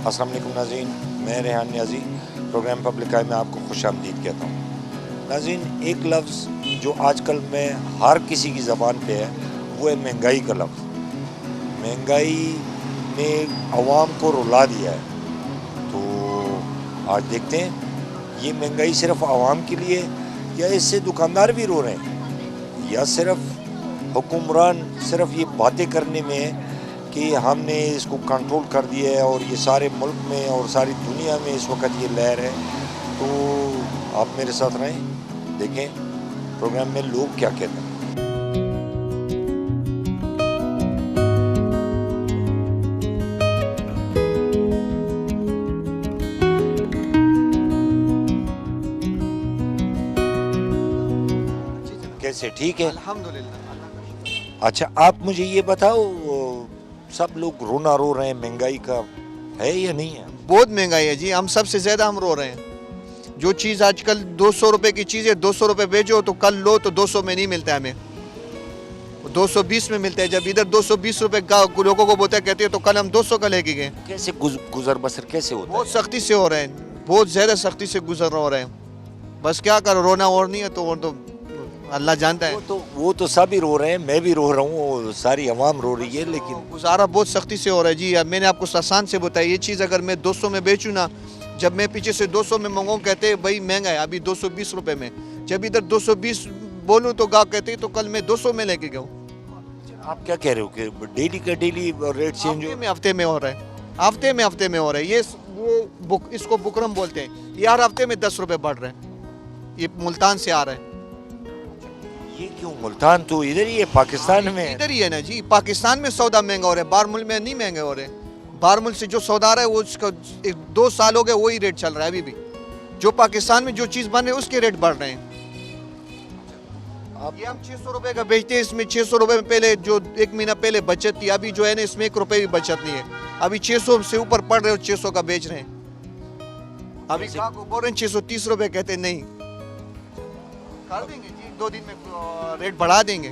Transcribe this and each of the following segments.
अस्सलाम वालेकुम नाज़रीन, मैं रेहान नियाज़ी प्रोग्राम पब्लिक आई में आपको खुश आमदीद कहता हूँ। नाज़रीन, एक लफ्ज़ जो आजकल में हर किसी की ज़बान पे है वो है महंगाई का लफ्ज़। महंगाई ने अवाम को रुला दिया है। तो आज देखते हैं ये महंगाई सिर्फ अवाम के लिए या इससे दुकानदार भी रो रहे हैं, या सिर्फ हुक्मरान सिर्फ ये बातें करने में है कि हमने इसको कंट्रोल कर दिया है और ये सारे मुल्क में और सारी दुनिया में इस वक्त ये लहर है। तो आप मेरे साथ रहें, देखें प्रोग्राम में लोग क्या कहते हैं। कैसे, ठीक है? अल्हम्दुलिल्लाह। अच्छा, आप मुझे ये बताओ, सब लोग रोना रो रहे हैं, महंगाई का है या नहीं है? बहुत महंगाई है जी, हम सबसे ज़्यादा हम रो रहे हैं। जो चीज़ आजकल 200 रुपए की चीज़ है, 200 रुपए बेचो तो कल लो तो 200 में नहीं मिलता है, हमें 220 में मिलता है। जब इधर 220 रुपए लोगों को बोलते कहते हैं तो कल हम 200 का लेके गए। कैसे गुजर बसर कैसे होता बहुत है? सख्ती से हो रहे हैं, बहुत ज़्यादा सख्ती से गुजर हो रहे हैं। बस क्या करो, रोना और नहीं है तो और तो अल्लाह जानता है। वो तो सभी रो रहे हैं, मैं भी रो रहा हूँ, सारी अवाम रो रही है, लेकिन गुजारा बहुत सख्ती से हो रहा है जी। अब मैंने आपको आसान से बताया, ये चीज़ अगर मैं 200 में बेचूँ ना, जब मैं पीछे से 200 में मंगाऊँ कहते हैं भाई महंगा है, अभी 220 रुपए में। जब इधर 220 बोलूँ तो गाँव कहते हैं तो कल मैं 200 में लेके गया। आप क्या कह रहे हो कि डेली का डेली रेट चेंज हो? हफ्ते में हो रहा है, हफ्ते में हो रहा है। ये इसको बुकरम बोलते हैं। ये हर हफ्ते में 10 रुपए बढ़ रहे हैं। ये मुल्तान से आ रहा है। ये क्यों? मुल्तान तो इधर ही है, पाकिस्तान में है। इधर ही है ना जी, पाकिस्तान में सौदा महंगा हो रहा है, बारमुल में नहीं महंगे हो रहे। बारमुल से जो सौदा आ रहा है वो उसका 2 साल हो गए वही रेट चल रहा है अभी भी। जो पाकिस्तान में जो चीज़ बन रही है उसके रेट बढ़ रहे हैं। ये हम 600 रुपए का बेचते हैं, इसमें 600 रुपए में पहले जो 1 महीना पहले बचत थी, अभी जो है ना इसमें 1 रुपए भी बचत नहीं है। अभी 600 से ऊपर पड़ रहे हो, 600 का बेच रहे हैं। अभी कहा को बोल रहे हैं 630 रुपए, कहते नहीं कर देंगे जी, 2 दिन में रेट बढ़ा देंगे।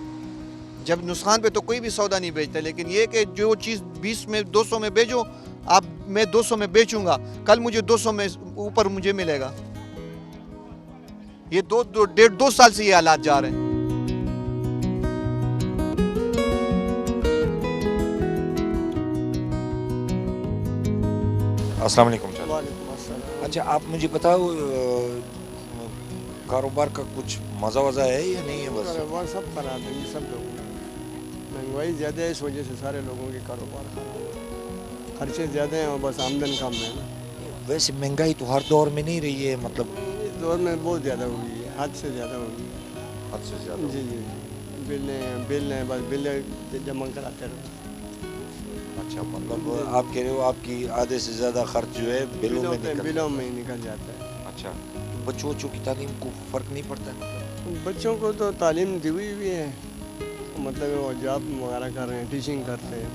जब नुकसान पे तो कोई भी सौदा नहीं बेचता, लेकिन ये कि जो चीज़ 20 में 200 में बेचो, अब मैं 200 में बेचूंगा, कल मुझे 200 में ऊपर मुझे मिलेगा। ये 2 साल से ये हालात जा रहे हैं। अस्सलाम वालेकुम। अच्छा, आप मुझे बताओ, कारोबार का कुछ मज़ा वज़ा है या नहीं है? बस कारोबार सब खराब है, ये सब लोगों का। महंगाई ज़्यादा है, इस वजह से सारे लोगों के कारोबार खराब है। खर्चे ज़्यादा हैं और बस आमदन कम है ना। वैसे महंगाई तो हर दौर में नहीं रही है, मतलब इस दौर में बहुत ज़्यादा हो गई है, हद से ज़्यादा हो गई है। हद से ज़्यादा। जी जी, बिल हैं बस बिल जमा कराते रहो। अच्छा, मतलब आप कह रहे हो आपकी आधे से ज़्यादा खर्च जो है बिलों में ही निकल जाता है। अच्छा, बच्चों की तालीम को फ़र्क नहीं पड़ता? बच्चों को तो तालीम दी हुई भी है, मतलब वो जॉब वगैरह कर रहे हैं, टीचिंग करते हैं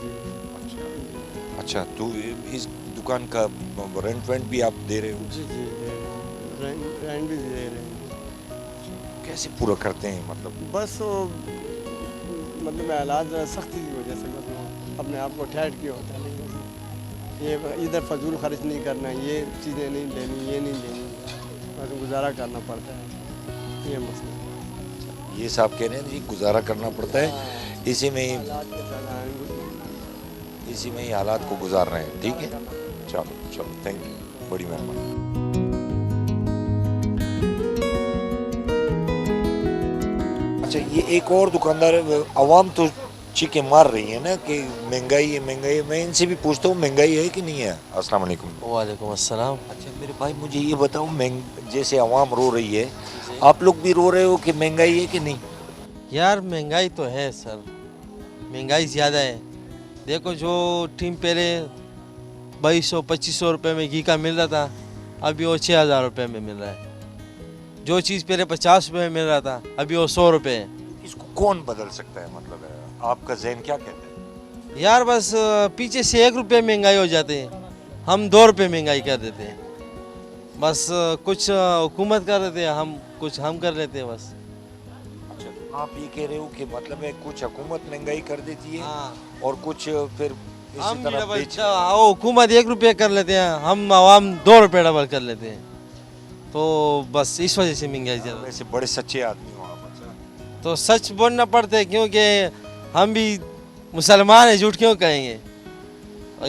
जी। अच्छा, तो इस दुकान का रेंट वेंट भी आप दे रहे हो? जी जी, रेंट भी दे रहे हैं। कैसे पूरा करते हैं, मतलब? बस वो मतलब हालात सख्ती की वजह से बस वो अपने आप को ठहर किया होता है। नहीं, ये इधर फजूल खर्च नहीं करना, ये चीज़ें नहीं लेनी, ये नहीं लेनी, बस गुजारा करना पड़ता है, ये मसला। ये साहब कह रहे हैं जी, गुजारा करना पड़ता है, इसी में ही हालात को गुजार रहे हैं। ठीक है, चलो, थैंक यू, बड़ी मेहरबानी। अच्छा, ये एक और दुकानदार, अवाम तो चीखें मार रही है ना कि महंगाई है। मैं इनसे भी पूछता हूँ, महंगाई है कि नहीं है? अस्सलाम वालेकुम। वालेकुम अस्सलाम। अच्छा मेरे भाई, मुझे ये बताओ, जैसे अवाम रो रही है, आप लोग भी रो रहे हो कि महंगाई है कि नहीं? यार महंगाई तो है सर, महंगाई ज़्यादा है। देखो, जो टीम पहले 2200-2500 रुपये में घी का मिल रहा था, अभी वो 6000 रुपये में मिल रहा है। जो चीज़ पहले 50 रुपये में मिल रहा था, अभी वो 100 रुपये है। इसको कौन बदल सकता है? मतलब आपका ज़हन क्या कहता है? यार बस पीछे से 1 रुपये महंगाई हो जाते हैं, हम 2 रुपये महंगाई कर देते हैं। बस कुछ हुकूमत कर देते हैं, कुछ हम कर लेते हैं बस। आप ये कह रहे हो कि मतलब है कुछ हुकूमत महंगाई कर देती है, हाँ। और कुछ फिर इसी हम भी तरह डबल बेच वो हुकूमत 1 रुपये कर लेते हैं, हम आवाम 2 रुपये डबल कर लेते हैं, तो बस इस वजह से महंगाई ज़्यादा। वैसे बड़े सच्चे आदमी हो आप। अच्छा, तो सच बोलना पड़ता है, क्योंकि हम भी मुसलमान हैं, झूठ क्यों कहेंगे।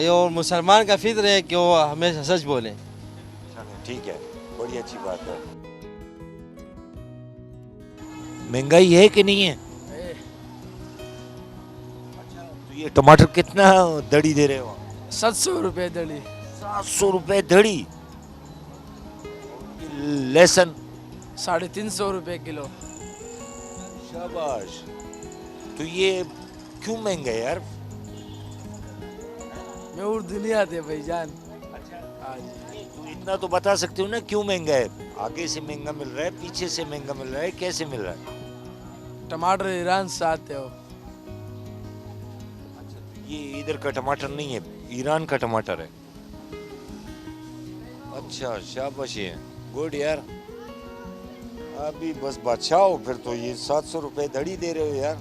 और मुसलमान का फिक्र है कि वो हमेशा सच बोलें। चलो ठीक है, बड़ी अच्छी बात है। महंगाई है कि नहीं है? अच्छा, तो ये टमाटर कितना दड़ी दे रहे हो? 700 रुपये दड़ी। 700 रुपए दड़ी। लहसुन 350 रुपये किलो। शाबाश। तो ये क्यों महंगा है यार? मैं उर्दू नहीं आते भाईजान। हाँ जी। तो इतना तो बता सकते हो ना क्यों महंगा है? आगे से महंगा मिल रहा है, पीछे से महंगा मिल रहा है, कैसे मिल रहा है? टमाटर ईरान से आते हो। ये इधर का टमाटर नहीं है, ईरान का टमाटर है। अच्छा, शाबाश है, गुड यार। अभी बस बादशाह हो फिर तो। ये 700 रुपए दड़ी दे रहे हो यार।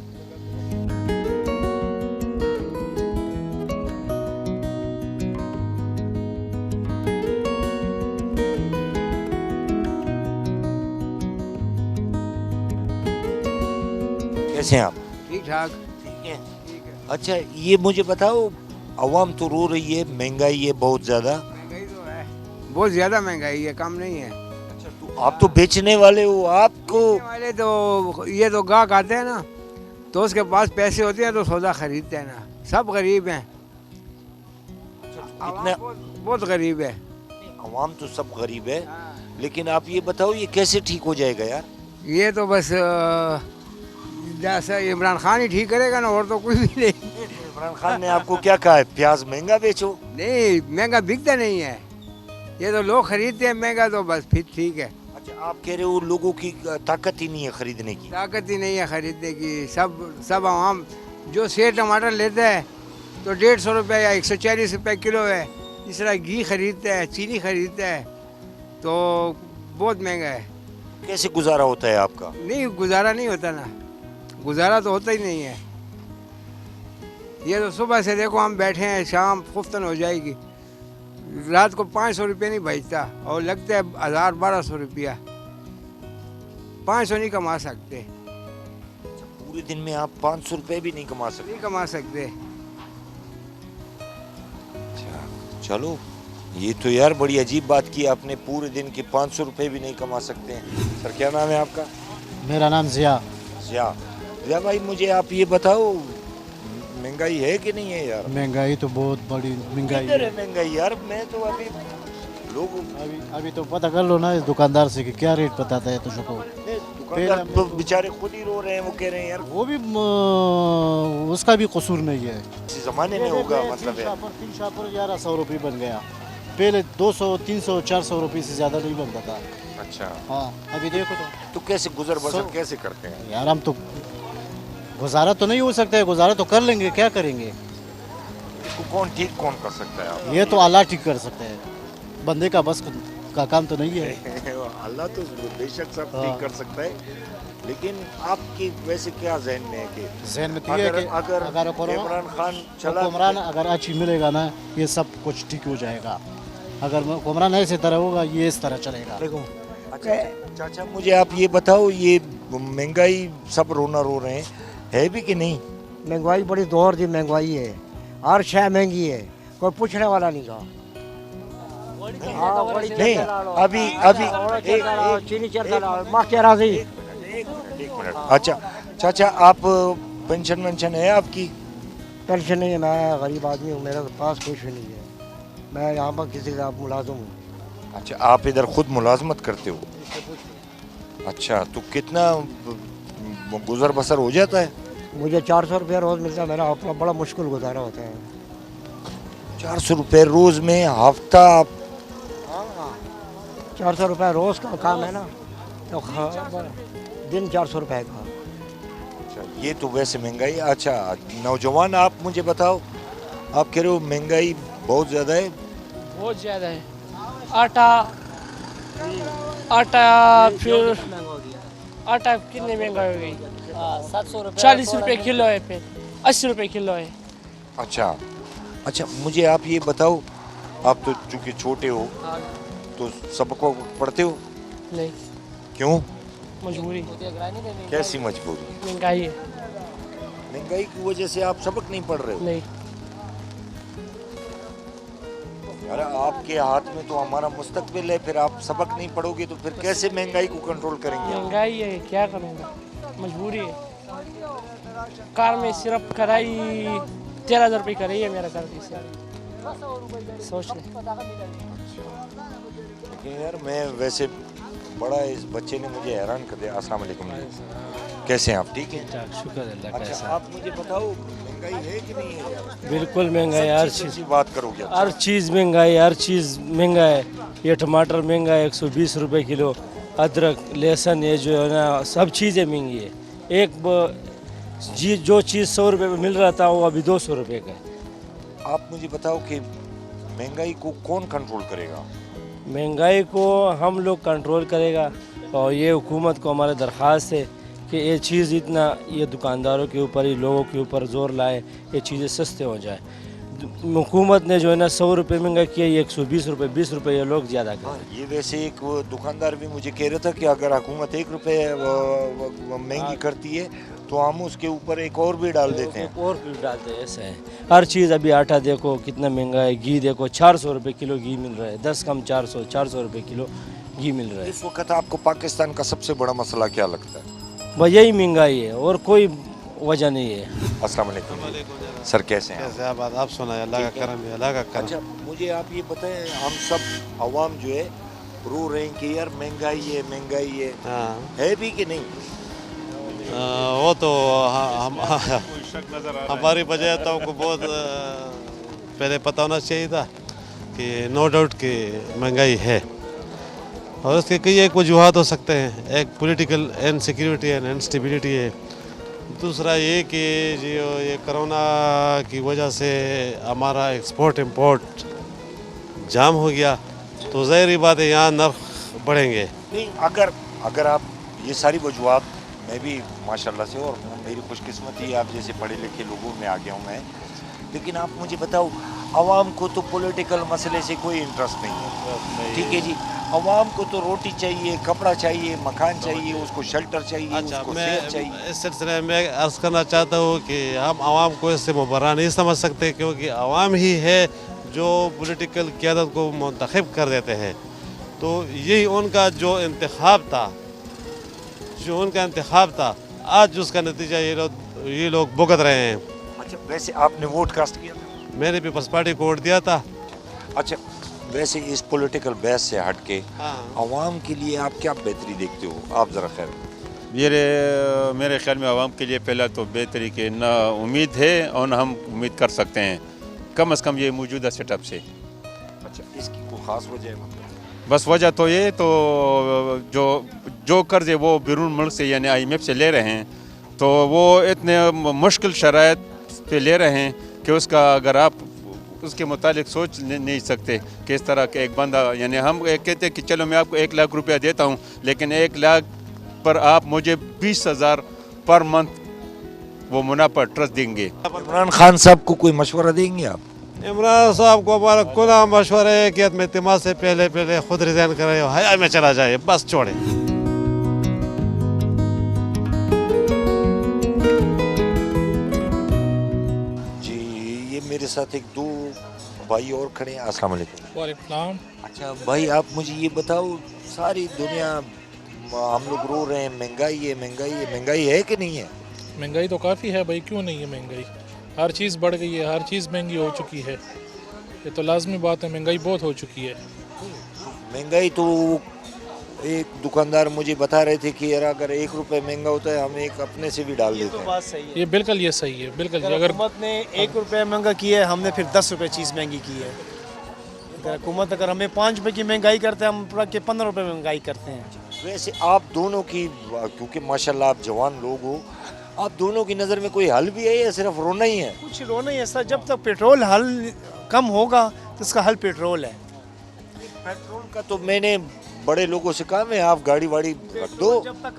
कैसे हैं आप? ठीक ठाक। ठीक है। अच्छा, ये मुझे बताओ, अवाम तो रो रही है, महंगाई है बहुत ज्यादा। महंगाई तो है, बहुत ज़्यादा महंगाई है, कम नहीं है। अच्छा, तो आप तो बेचने वाले हो, आपको वाले तो ये तो गाहक आते हैं ना, तो उसके पास पैसे होते हैं तो सौदा खरीदते हैं ना। सब गरीब हैं, कितना बहुत गरीब है। अवाम तो सब गरीब है, लेकिन आप ये बताओ ये कैसे ठीक हो जाएगा यार? ये तो बस जैसे इमरान खान ही ठीक करेगा ना, और तो कुछ भी नहीं। इमरान खान ने आपको क्या कहा है, प्याज महंगा बेचो? नहीं, महंगा बिकता नहीं है, ये तो लोग खरीदते हैं महंगा, तो बस फिर ठीक है। अच्छा, आप कह रहे हो लोगों की ताकत ही नहीं है खरीदने की? ताकत ही नहीं है खरीदने की। सब आवाम जो सेठ टमाटर लेता है तो 150 रुपये या 140 रुपये किलो है। इस तरह घी खरीदता है, चीनी खरीदता है, तो बहुत महंगा है। कैसे गुजारा होता है आपका? नहीं, गुजारा नहीं होता ना, गुजारा तो होता ही नहीं है। ये तो सुबह से देखो हम बैठे हैं, शाम खुफ्तन हो जाएगी, रात को 500 रुपये नहीं बचता, और लगता है 1000-1200 रुपया। 500 नहीं कमा सकते, पूरे दिन में आप 500 रुपए भी नहीं कमा सकते? नहीं कमा सकते। अच्छा, चलो, ये तो यार बड़ी अजीब बात की आपने, पूरे दिन के 500 रुपए भी नहीं कमा सकते हैं। सर, क्या नाम है आपका? मेरा नाम ज़िया। जिया भाई, मुझे आप ये बताओ, महंगाई है कि नहीं है यार? महंगाई तो बहुत बड़ी महंगाई किधर है। है महंगाई यार? मैं तो अभी लोग अभी तो पता कर लो ना इस दुकानदार से कि क्या रेट बताता है तुझको। दुकानदार तो बेचारे खुद ही रो रहे हैं, वो कह रहे हैं यार वो भी उसका भी कसूर नहीं है। इस जमाने में होगा, मतलब है। तीन शापर 1100 रुपये बन गया, पहले 200, 300, 400 रुपये से ज़्यादा नहीं बनता था। अच्छा, हाँ, अभी देखो तो कैसे गुजर बसर कैसे करते हैं यार, हम तो गुजारा तो नहीं हो सकता है, गुजारा तो कर लेंगे, क्या करेंगे। इसको कौन ठीक कौन कर सकता है आप? ये तो अल्लाह ठीक कर सकते हैं, बंदे का बस का काम तो नहीं है। अल्लाह तो बेशक सब ठीक कर सकता है, लेकिन आपकी वैसे क्या जहन में है कि जहन में तो ये है कि अगर अगर इमरान खान चला, हुक्मरान अगर अच्छी मिलेगा ना, ये सब कुछ ठीक हो जाएगा। अगर हुक्मरान ऐसे तरह होगा, ये इस तरह चलेगा। अच्छा, चाचा मुझे आप ये बताओ, ये महंगाई सब रोना रो रहे हैं, है भी कि नहीं? महंगाई बड़ी दौर की महंगाई है, हर शय महंगी है, कोई पूछने वाला नहीं कहा। नहीं, अभी चीनी चरता माँ कह रहा थी। एक मिनट। अच्छा चाचा, आप पेंशन वेंशन है आपकी? पेंशन नहीं है, मैं गरीब आदमी हूँ, मेरे पास कुछ भी नहीं है, मैं यहाँ पर किसी का मुलाजिम हूँ। अच्छा, आप इधर खुद मुलाजमत करते हो? अच्छा, तो कितना गुजर बसर हो जाता है? मुझे 400 रुपया रोज़ मिलता है, मेरा अपना बड़ा मुश्किल गुजारा होता है। 400 रुपये रोज़ में? हफ्ता? 400 रुपया रोज़ का काम है ना, तो दिन 400 रुपये का। अच्छा, ये तो वैसे महंगाई। अच्छा नौजवान, आप मुझे बताओ, आप कह रहे हो महंगाई बहुत ज़्यादा है? बहुत ज़्यादा है। आटा फिर आटा कितने महंगा हो गई? 40 रुपये किलो है, फिर 80 रुपये किलो है। अच्छा, अच्छा मुझे आप ये बताओ, आप तो चूंकि छोटे हो तो सबक पढ़ते हो, नहीं, क्यों, मजबूरी, कैसी मजबूरी? महंगाई है, महंगाई की वजह से आप सबक नहीं पढ़ रहे हो? नहीं, अरे आपके हाथ में तो हमारा मुस्तकबिल है, फिर आप सबक नहीं पढ़ोगे तो फिर कैसे महंगाई को कंट्रोल करेंगे आप? महंगाई है, क्या करूँगा, मजबूरी है। कार में सिर्फ कराई 13,000 रुपये कराई है मेरा कार की सिर्फ, सोच ले। लेकिन यार मैं वैसे बड़ा, इस बच्चे ने मुझे हैरान कर दिया। अस्सलाम वालेकुम, कैसे हैं आप, ठीक हैं? शुक्र अल्लाह का अच्छा एहसान। आप मुझे बताओ, महंगाई है कि नहीं है? बिल्कुल महंगाई है, हर चीज़, सच्ची बात करोगे आप? हर चीज़ महंगाई, हर चीज़ महंगा है। ये टमाटर महंगा है 120 रुपए किलो, अदरक, लहसुन, ये जो है ना सब चीज़ें महंगी है। जो चीज़ 100 रुपये में मिल रहा था वो अभी 200 रुपये का है। आप मुझे बताओ कि महंगाई को कौन कंट्रोल करेगा? महंगाई को हम लोग कंट्रोल करेगा, और ये हुकूमत को हमारा दरख्वास्त है कि ये चीज़ इतना, ये दुकानदारों के ऊपर, ये लोगों के ऊपर ज़ोर लाए, ये चीज़ें सस्ते हो जाए। हुकूमत ने जो है ना 100 रुपये महंगा किया, ये 120 रुपये 20 रुपये ये लोग ज़्यादा हाँ, करें। ये वैसे एक वो दुकानदार भी मुझे कह रहा था कि अगर हुकूमत 1 रुपये महंगी करती है तो हम उसके ऊपर एक और भी डाल देते हैं। और भी डालते हैं, ऐसा है। हर चीज़, अभी आटा देखो कितना महंगा है, घी देखो 400 रुपये किलो घी मिल रहा है, 10 कम 400 रुपये किलो घी मिल रहा है। इस वक्त आपको पाकिस्तान का सबसे बड़ा मसला क्या लगता है? बस यही महंगाई है और कोई वजह नहीं है। अस्सलाम वालेकुम सर, कैसे हैं आप? कैसे आप सुनाए, अल्लाह का करम है, अल्लाह का करम। अच्छा मुझे आप ये बताएं, हम सब आवाम जो है रो रहे हैं कि यार महंगाई है, हाँ, है भी कि नहीं? वो तो हमारी पंचायतों को बहुत पहले पता होना चाहिए था कि नो डाउट कि महंगाई है, और उसके कई एक वजूहत हो सकते हैं। एक पॉलिटिकल इनसिक्योरिटी एंड इनस्टेबिलिटी है, दूसरा ये कि जो ये कोरोना की वजह से हमारा एक्सपोर्ट इंपोर्ट जाम हो गया, तो ज़ाहिर बात है यहाँ नर्ख बढ़ेंगे। नहीं, अगर आप ये सारी वजूहत, मैं भी माशाल्लाह से, और मेरी खुशकिस्मती आप जैसे पढ़े लिखे लोगों में आ गया हूँ मैं, लेकिन आप मुझे बताओ, आवाम को तो पॉलिटिकल मसले से कोई इंटरेस्ट नहीं है, ठीक है जी। आवाम को तो रोटी चाहिए, कपड़ा चाहिए, मकान चाहिए, उसको शेल्टर चाहिए, अच्छा, उसको मैं सेहत चाहिए। इस सिलसिले में अर्ज़ करना चाहता हूँ कि हम आवाम को इससे मुबर्रा नहीं समझ सकते, क्योंकि आवाम ही है जो पॉलिटिकल क़यादत को मुंतखब कर देते हैं। तो यही उनका जो इंतखाब था, आज उसका नतीजा ये लोग भुगत रहे हैं। अच्छा वैसे आपने वोट कास्ट किया था? मैंने पीपल्स पार्टी को वोट दिया था। अच्छा वैसे इस पॉलिटिकल बहस से हट के हाँ, आवाम के लिए आप क्या बेहतरी देखते हो? आप ज़रा खैर। मेरे ख्याल में आवाम के लिए पहला तो बेहतरी के ना उम्मीद है और ना हम उम्मीद कर सकते हैं, कम से कम ये मौजूदा सेटअप से। अच्छा इसकी कोई ख़ास वजह है? मतलब बस वजह तो ये तो जो कर्ज़ है वो बैरून मुल्क से यानी IMF से ले रहे हैं, तो वो इतने मुश्किल शराइत पे ले रहे हैं कि उसका अगर आप उसके मुतालिक सोच नहीं सकते कि इस तरह का एक बंदा, यानी हम कहते हैं कि चलो मैं आपको 1 लाख रुपया देता हूँ, लेकिन 1 लाख पर आप मुझे 20,000 पर मंथ वो मुनाफा ट्रस्ट देंगे। इमरान खान साहब को कोई मशवरा देंगे आप? इमरान साहब को हमारा खुला मशवरा है कि इत्मीनान से पहले खुद रिजाइन करे, हया में चला जाए, बस छोड़े। जी ये मेरे साथ एक दो भाई और खड़े हैं। अस्सलाम वालेकुम। वालेकुम। अच्छा भाई आप मुझे ये बताओ, सारी दुनिया हम लोग रो रहे हैं महंगाई है कि नहीं है? महंगाई तो काफ़ी है भाई, क्यों नहीं है महंगाई? हर चीज़ बढ़ गई है, हर चीज़ महंगी हो चुकी है, ये तो लाजमी बात है, महंगाई बहुत हो चुकी है। महंगाई तो एक दुकानदार मुझे बता रहे थे कि यार अगर 1 रुपये महंगा होता है हम एक अपने से भी डाल देते हैं। बात सही है। ये बिल्कुल ये सही है, बिल्कुल। अगर हुकूमत ने 1 रुपये महंगा की है, हमने फिर 10 रुपये चीज़ महंगी की है। हुकूमत अगर हमें 5 रुपये की महंगाई करते हैं, हम पूरा के 15 रुपये महंगाई करते हैं। वैसे आप दोनों की, क्योंकि माशाल्लाह आप जवान लोग हो, आप दोनों की नज़र में कोई हल भी है या सिर्फ रोना ही है? कुछ रोना ही है सर, जब तक पेट्रोल हल कम होगा तो इसका हल पेट्रोल है। पेट्रोल का तो मैंने बड़े लोगों से कहा मैं आप गाड़ी वाड़ी रख दो। जब तक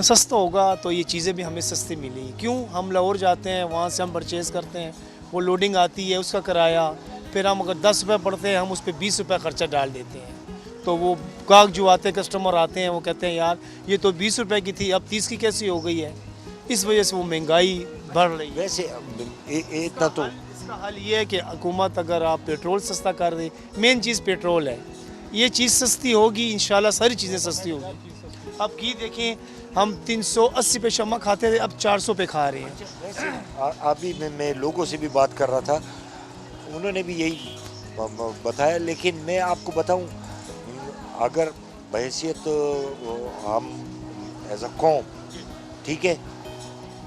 सस्ता होगा तो ये चीज़ें भी हमें सस्ती मिलेंगी। क्यों? हम लाहौर जाते हैं, वहाँ से हम परचेज़ करते हैं, वो लोडिंग आती है उसका किराया, फिर हम अगर 10 रुपये पड़ते हैं हम उस पर 20 रुपये खर्चा डाल देते हैं। तो वो गाहक जो आते हैं, कस्टमर आते हैं, वो कहते हैं यार ये तो 20 रुपये की थी अब 30 की कैसी हो गई है। इस वजह से वो महंगाई बढ़ रही है। वैसे इतना तो इसका हल ये है कि हुकूमत अगर आप पेट्रोल सस्ता कर दे, मेन चीज़ पेट्रोल है, ये चीज़ सस्ती होगी इंशाल्लाह सारी चीज़ें सस्ती होगी। अब घी देखें, हम 380 पे शम्मा खाते थे, अब 400 पे खा रहे हैं। वैसे अभी मैं लोगों से भी बात कर रहा था, उन्होंने भी यही बताया। लेकिन मैं आपको बताऊं, अगर बहैसियत हम एज अ कौम, ठीक है,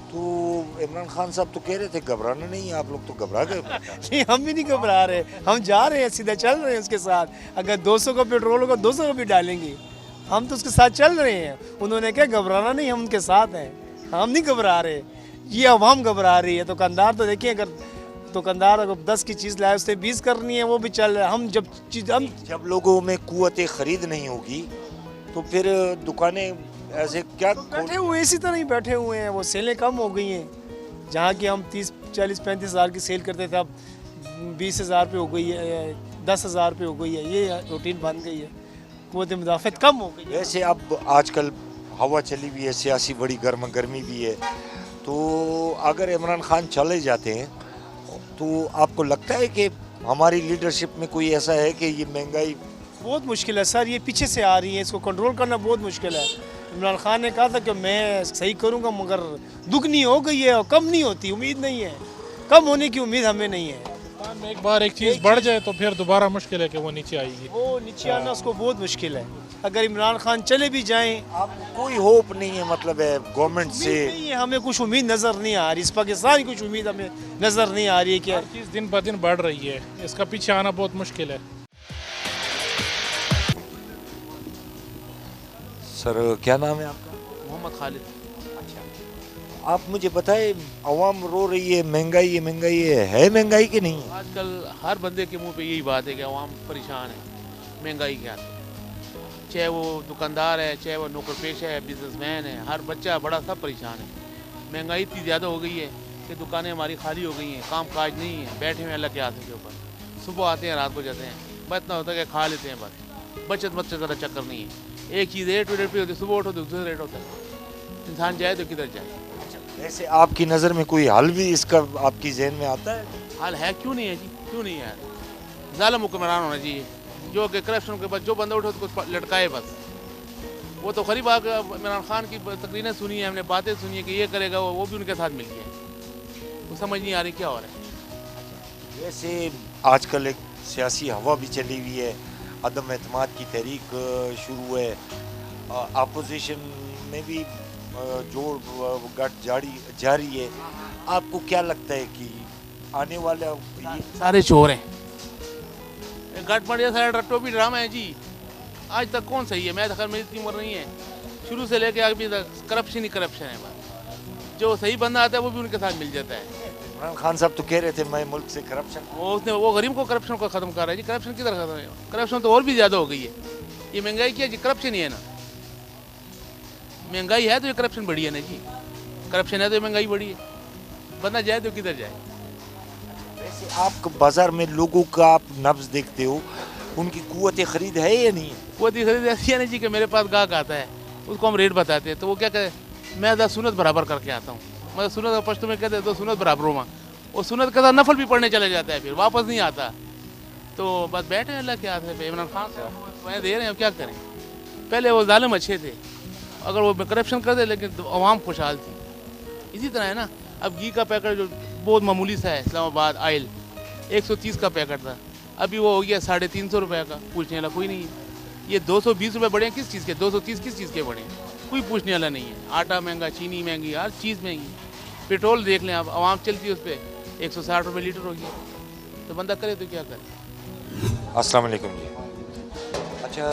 तो इमरान खान साहब तो कह रहे थे घबराना नहीं है, आप लोग तो घबरा गए। नहीं, हम भी नहीं घबरा रहे, हम जा रहे हैं, सीधा चल रहे हैं उसके साथ। अगर 200 का पेट्रोल होगा 200 का भी डालेंगे, हम तो उसके साथ चल रहे हैं। उन्होंने क्या घबराना नहीं, हम उनके साथ हैं, हम नहीं घबरा रहे, ये अवाम घबरा रही है। दुकानदार तो देखिए, अगर दुकानदार अगर 10 की चीज़ लाए उससे 20 करनी है, वो भी चल रहा है। हम जब लोगों में कुव्वत खरीद नहीं होगी तो फिर दुकानें ऐसे क्या बैठे हुए इसी तरह ही बैठे हुए हैं। वो सेलें कम हो गई हैं, जहाँ की हम 30, 40, 35 हज़ार की सेल करते थे, अब 20 हज़ार पे हो गई है, 10 हज़ार पे हो गई है। ये रूटीन बन गई है, कुव्वत मुदाफ़त कम हो गई है। वैसे अब आजकल हवा चली भी है, सियासी बड़ी गर्मी भी है, तो अगर इमरान खान चले जाते हैं तो आपको लगता है कि हमारी लीडरशिप में कोई ऐसा है कि ये महंगाई बहुत मुश्किल है सर, ये पीछे से आ रही है, इसको कंट्रोल करना बहुत मुश्किल है। इमरान खान ने कहा था कि मैं सही करूंगा, मगर दुगनी हो गई है और कम नहीं होती, उम्मीद नहीं है, कम होने की उम्मीद हमें नहीं है। एक बार एक चीज़ बढ़ जाए तो फिर दोबारा मुश्किल है कि वो नीचे आएगी। वो नीचे आना उसको बहुत मुश्किल है। अगर इमरान खान चले भी जाएं, आपको कोई होप नहीं है, मतलब है गवर्नमेंट से नहीं है, हमें कुछ उम्मीद नज़र नहीं आ रही, इस पाकिस्तान की कुछ उम्मीद हमें नज़र नहीं आ रही है। क्या चीज़ दिन ब दिन बढ़ रही है, इसका पीछे आना बहुत मुश्किल है। सर क्या नाम है आपका? मोहम्मद खालिद। आप मुझे बताएं, अवाम रो रही है, महंगाई है महंगाई की नहीं है? आजकल हर बंदे के मुंह पे यही बात है कि अवाम परेशान है महंगाई के हाथ, चाहे वो दुकानदार है, चाहे वो नौकर पेशा है, बिजनेसमैन है, हर बच्चा बड़ा सब परेशान है। महंगाई इतनी ज़्यादा हो गई है कि दुकानें हमारी खाली हो गई हैं, काम काज नहीं है, बैठे हुए अल्लाह के हाथ के ऊपर, सुबह आते हैं रात को जाते हैं, बस इतना होता है कि खा लेते हैं, बस बचत ज़्यादा चक्कर नहीं है। एक चीज़ रेट पे होती है, सुबह उठो तो दूसरा रेट होता है, इंसान जाए तो किधर जाए। वैसे आपकी नज़र में कोई हल भी इसका आपकी जहन में आता है? हाल है, क्यों नहीं है जी, क्यों नहीं है? ज़ालिम हुक्मरान होना चाहिए, जो कि करप्शन के बाद जो बंदा उठे उसको लटकाए बस। वो तो करीब आकर इमरान खान की तकरीरें सुनी है, हमने बातें सुनी है कि ये करेगा, वो भी उनके साथ मिल गया, वो समझ नहीं आ रही क्या हो रहा है। वैसे आजकल एक सियासी हवा भी चली हुई है, अदम एतमाद की तहरीक शुरू है, अपोजिशन में भी जोड़ गट जारी है। आपको क्या लगता है कि आने वाले सारे चोर हैं, गट बढ़िया सारा रट्टो भी ड्रामा है जी। आज तक कौन सही है? मैं तो मेरी इतनी उम्र नहीं है, शुरू से लेके अभी तक करप्शन ही करप्शन है बस। जो सही बंदा आता है वो भी उनके साथ मिल जाता है। इमरान खान साहब तो कह रहे थे मैं मुल्क से करप्शन, वो गरीब को करप्शन को ख़त्म कर रहा है जी। करप्शन किधर खत्म है? करप्शन तो और भी ज़्यादा हो गई है। ये महंगाई क्या जी, करप्शन ही है ना। महंगाई है तो ये करप्शन बढ़ी है ना जी, करप्शन है तो महंगाई बढ़ी है, बंदा जाए तो किधर जाए। वैसे आप बाजार में लोगों का आप नब्ज देखते हो, उनकी कुव्वत खरीद है या नहीं है? कुव्वत खरीद ऐसी है ना जी कि मेरे पास गाहक आता है, उसको हम रेट बताते हैं तो वो क्या कहते, मैं अदा सुनत बराबर करके आता हूँ, मतलब सुनत पश्तो में कहते हैं तो सुनत बराबर हो, वो सुनत के साथ नफल भी पढ़ने चले जाता है, फिर वापस नहीं आता। तो बस बैठे अल्लाह के हाथ में। इमरान खान साहब मैं दे रहे हैं, अब क्या करें। पहले वो जालिम अच्छे थे, अगर वो करप्शन कर दे लेकिन आवाम खुशहाल थी। इसी तरह है ना, अब घी का पैकेट जो बहुत मामूली सा है, इस्लामाबाद आयल 130 का पैकेट था, अभी वो हो गया 350 रुपये का, पूछने वाला कोई नहीं है। ये 220 रुपये बढ़े किस चीज़ के, 230 किस चीज़ के बढ़े, कोई पूछने वाला नहीं है। आटा महंगा, चीनी महंगी, हर चीज़ महंगी। पेट्रोल देख लें आप, आवाम चलती है उस पर 160 रुपये लीटर हो गया, तो बंदा करे तो क्या करे। अस्सलाम वालेकुम जी। अच्छा,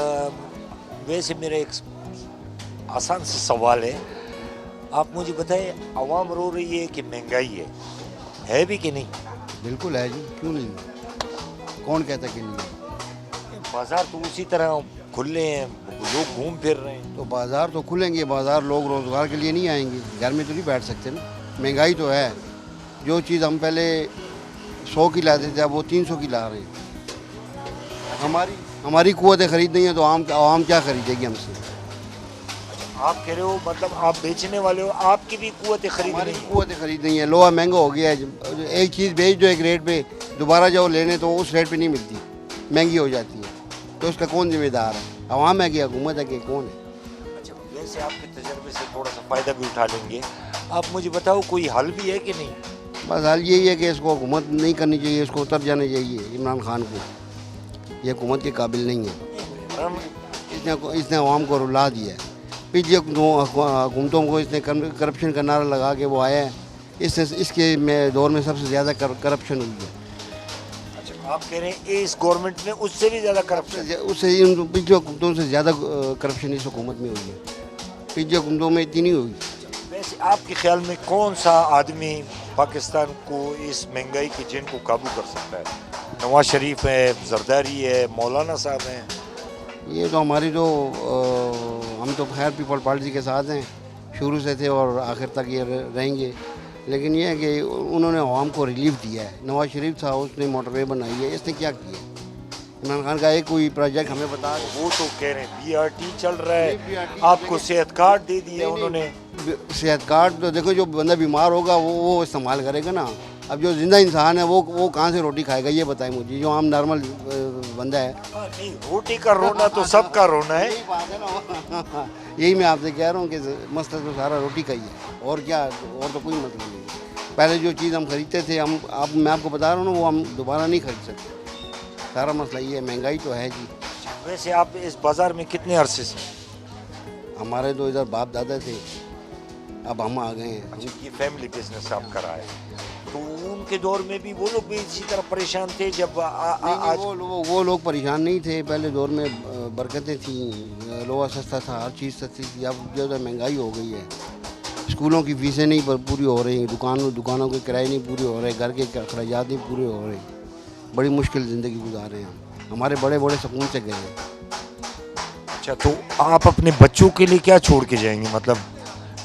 वैसे मेरा एक आसान सा सवाल है, आप मुझे बताएं, आवाम रो रही है कि महंगाई है भी कि नहीं? बिल्कुल है जी, क्यों नहीं, कौन कहता कि नहीं है? बाजार तो उसी तरह खुले हैं, लोग घूम फिर रहे हैं। तो बाजार तो खुलेंगे, बाजार लोग रोज़गार के लिए नहीं आएंगे, घर में तो नहीं बैठ सकते ना। महंगाई तो है, जो चीज़ हम पहले 100 की लाते थे, अब वो 300 की ला रहे हैं। हमारी कुव्वत खरीद नहीं है तो आवाम क्या खरीदेगी हमसे? आप कह रहे हो मतलब आप बेचने वाले हो, आपकी भी कुव्वत खरीद हमारी नहीं है। कुव्वत खरीद नहीं है, लोहा महंगा हो गया है। एक चीज़ बेच दो एक रेट पे, दोबारा जाओ लेने तो उस रेट पे नहीं मिलती, महंगी हो जाती है। तो उसका कौन जिम्मेदार है? अवाम है कि हुकूमत है कि कौन है? अच्छा, वैसे आपके तजर्बे से थोड़ा सा फ़ायदा भी उठा लेंगे। आप मुझे बताओ कोई हल भी है कि नहीं? बस हाल यही है कि इसको हुकूमत नहीं करनी चाहिए, इसको उतर जाना चाहिए इमरान खान को। ये हुकूमत के काबिल नहीं है, इसने अवाम को रुला दिया है। पिछले हुकूमतों को इसने करप्शन का नारा लगा के वो आया है, इसके दौर में सबसे ज़्यादा करप्शन हुई है। अच्छा, आप कह रहे हैं इस गवर्नमेंट में उससे भी ज़्यादा करप्शन? उससे पिछले हुकूमतों से ज़्यादा करप्शन इस हुकूमत में हुई है, पिछले हुकूमतों में इतनी नहीं हुई। वैसे आपके ख्याल में कौन सा आदमी पाकिस्तान को इस महंगाई के जिन को काबू कर सकता है? नवाज शरीफ है, जरदारी है, मौलाना साहब हैं? ये तो हमारी तो हम तो खैर पीपल पार्टी के साथ हैं, शुरू से थे और आखिर तक ये रहेंगे। लेकिन ये है कि उन्होंने अवाम को रिलीफ दिया है। नवाज शरीफ था, उसने मोटरवे बनाई है, इसने क्या किया? इमरान खान का एक कोई प्रोजेक्ट हमें बता। वो तो कह रहे हैं BRT चल रहा है, आपको सेहत कार्ड दे दिया उन्होंने। सेहत कार्ड तो देखो, जो बंदा बीमार होगा वो इस्तेमाल करेगा ना। अब जो जिंदा इंसान है वो कहाँ से रोटी खाएगा, ये बताएं मुझे, जो आम नॉर्मल बंदा है। नहीं, रोटी का रोना तो सबका रोना है। यही मैं आपसे कह रहा हूँ कि मसला तो सारा रोटी का ही है, और क्या, और तो कोई मतलब नहीं। पहले जो चीज़ हम खरीदते थे, मैं आपको बता रहा हूँ ना, वो हम दोबारा नहीं खरीद सकते। सारा मसला ये है, महंगाई तो है जी। वैसे आप इस बाज़ार में कितने अरसे से? हमारे तो इधर बाप दादा थे, अब हम आ गए हैं। अच्छा, ये फैमिली बिजनेस आप करा है, तो उनके दौर में भी वो लोग भी इसी तरह परेशान थे जब आज? वो लोग परेशान नहीं थे। पहले दौर में बरकतें थी, लोहा सस्ता था, हर चीज़ सस्ती थी। अब जो है महंगाई हो गई है, स्कूलों की फीसें नहीं पूरी हो रही, दुकानों के किराए नहीं पूरे हो रहे, घर के अखराजात नहीं पूरे हो रहे। बड़ी मुश्किल ज़िंदगी गुजार रहे हैं, हमारे बड़े बड़े सुकून से गए हैं। अच्छा, तो आप अपने बच्चों के लिए क्या छोड़ के जाएंगे? मतलब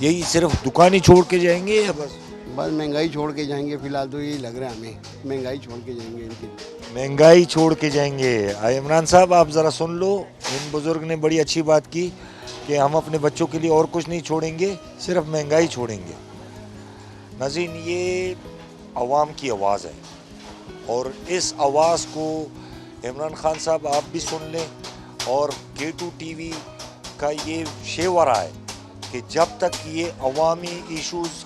यही सिर्फ दुकान ही छोड़ के जाएंगे या बस महंगाई छोड़ के जाएंगे? फिलहाल तो यही लग रहा है हमें, महंगाई छोड़ के जाएंगे इनके। महंगाई छोड़ के जाएंगे। इमरान साहब, आप ज़रा सुन लो, इन बुज़ुर्ग ने बड़ी अच्छी बात की कि हम अपने बच्चों के लिए और कुछ नहीं छोड़ेंगे, सिर्फ महंगाई छोड़ेंगे। नाज़रीन, ये अवाम की आवाज़ है और इस आवाज़ को इमरान खान साहब आप भी सुन लें, और K2 TV का ये शेवरा है कि जब तक ये अवामी इशूज़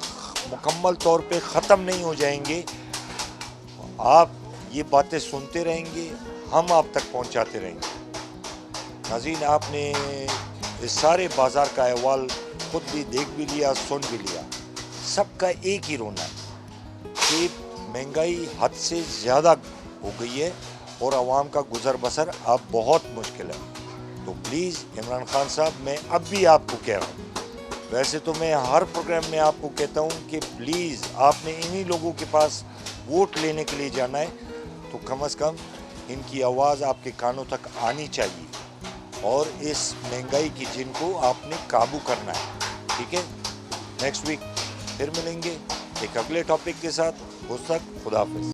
मुकम्मल तौर पे ख़त्म नहीं हो जाएंगे, आप ये बातें सुनते रहेंगे, हम आप तक पहुंचाते रहेंगे। नाज़रीन, आपने इस सारे बाज़ार का अहवाल खुद भी देख भी लिया, सुन भी लिया। सबका एक ही रोना है कि महंगाई हद से ज़्यादा हो गई है और आवाम का गुज़र बसर अब बहुत मुश्किल है। तो प्लीज़ इमरान खान साहब, मैं अब भी आपको कह रहा हूँ, वैसे तो मैं हर प्रोग्राम में आपको कहता हूँ कि प्लीज़ आपने इन्हीं लोगों के पास वोट लेने के लिए जाना है, तो कम से कम इनकी आवाज़ आपके कानों तक आनी चाहिए और इस महंगाई की जिनको आपने काबू करना है। ठीक है, नेक्स्ट वीक फिर मिलेंगे एक अगले टॉपिक के साथ। उस तक खुदा हाफिज़।